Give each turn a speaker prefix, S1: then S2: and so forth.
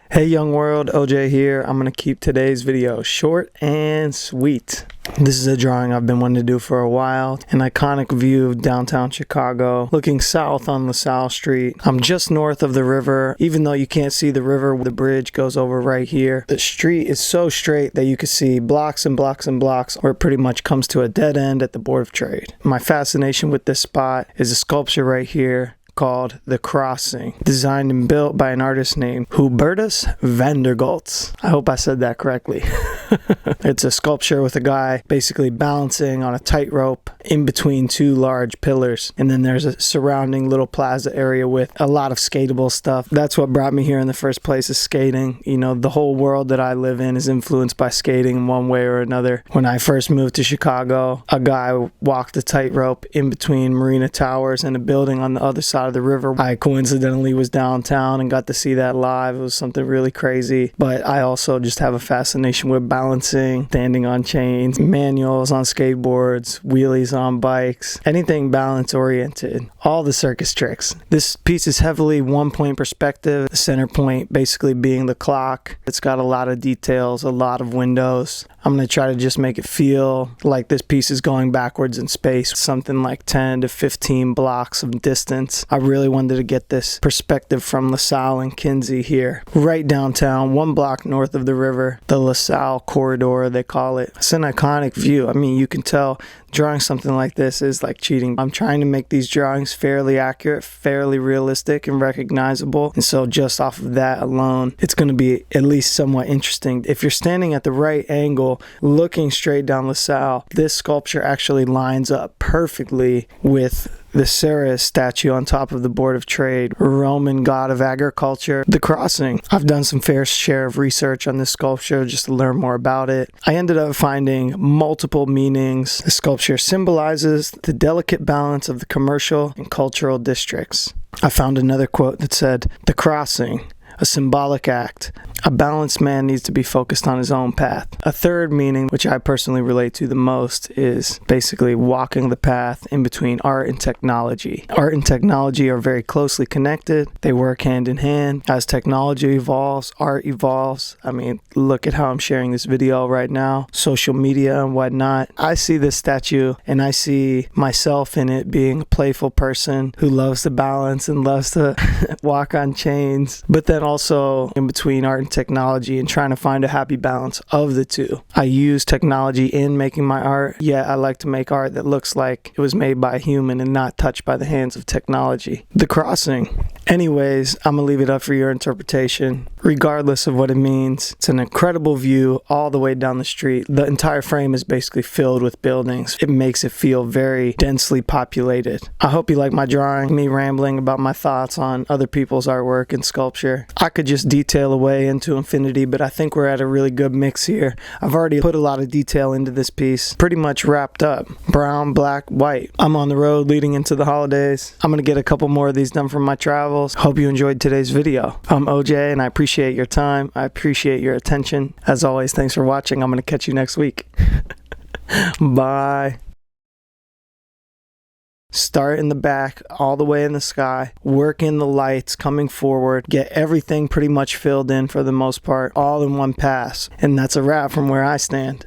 S1: Hey young world, OJ here. I'm going to keep today's video short and sweet. This is a drawing I've been wanting to do for a while. An iconic view of downtown Chicago, looking south on LaSalle Street. I'm just north of the river. Even though you can't see the river, the bridge goes over right here. The street is so straight that you can see blocks and blocks and blocks, or it pretty much comes to a dead end at the Board of Trade. My fascination with this spot is a sculpture right here called The Crossing, designed and built by an artist named Hubertus Vandergoltz. I hope I said that correctly. It's a sculpture with a guy basically balancing on a tightrope in between two large pillars, and then there's a surrounding little plaza area with a lot of skatable stuff. That's what brought me here in the first place, is skating. You know, the whole world that I live in is influenced by skating in one way or another. When I first moved to Chicago, a guy walked a tightrope in between Marina Towers and a building on the other side of the river. I coincidentally was downtown and got to see that live. It was something really crazy. But I also just have a fascination with balancing, standing on chains, manuals on skateboards, wheelies on bikes, anything balance oriented, all the circus tricks. This piece is heavily 1-point perspective, the center point basically being the clock. It's got a lot of details, a lot of windows. I'm going to try to just make it feel like this piece is going backwards in space, something like 10 to 15 blocks of distance. I really wanted to get this perspective from LaSalle and Kinsey here, right downtown, 1 block north of the river, the LaSalle corridor, they call it. It's an iconic view. I mean, you can tell drawing something like this is like cheating. I'm trying to make these drawings fairly accurate, fairly realistic and recognizable. And so just off of that alone, it's going to be at least somewhat interesting. If you're standing at the right angle, looking straight down LaSalle, this sculpture actually lines up perfectly with the Ceres statue on top of the Board of Trade, Roman god of agriculture, The Crossing. I've done some fair share of research on this sculpture just to learn more about it. I ended up finding multiple meanings. The sculpture symbolizes the delicate balance of the commercial and cultural districts. I found another quote that said, "The crossing, a symbolic act. A balanced man needs to be focused on his own path." A third meaning, which I personally relate to the most, is basically walking the path in between art and technology. Art and technology are very closely connected. They work hand in hand. As technology evolves, art evolves. I mean, look at how I'm sharing this video right now. Social media and whatnot. I see this statue and I see myself in it, being a playful person who loves to balance and loves to walk on chains, but then also in between art and technology and trying to find a happy balance of the two. I use technology in making my art, yet I like to make art that looks like it was made by a human and not touched by the hands of technology. The Crossing. Anyways, I'm gonna leave it up for your interpretation. Regardless of what it means, it's an incredible view all the way down the street. The entire frame is basically filled with buildings. It makes it feel very densely populated. I hope you like my drawing, me rambling about my thoughts on other people's artwork and sculpture. I could just detail away into infinity, but I think we're at a really good mix here. I've already put a lot of detail into this piece, pretty much wrapped up. Brown, black, white. I'm on the road leading into the holidays. I'm gonna get a couple more of these done from my travels. Hope you enjoyed today's video. I'm OJ and I appreciate your time. I appreciate your attention. As always, thanks for watching. I'm gonna catch you next week. Bye. Start in the back, all the way in the sky, work in the lights coming forward, get everything pretty much filled in for the most part, all in one pass. And that's a wrap from where I stand.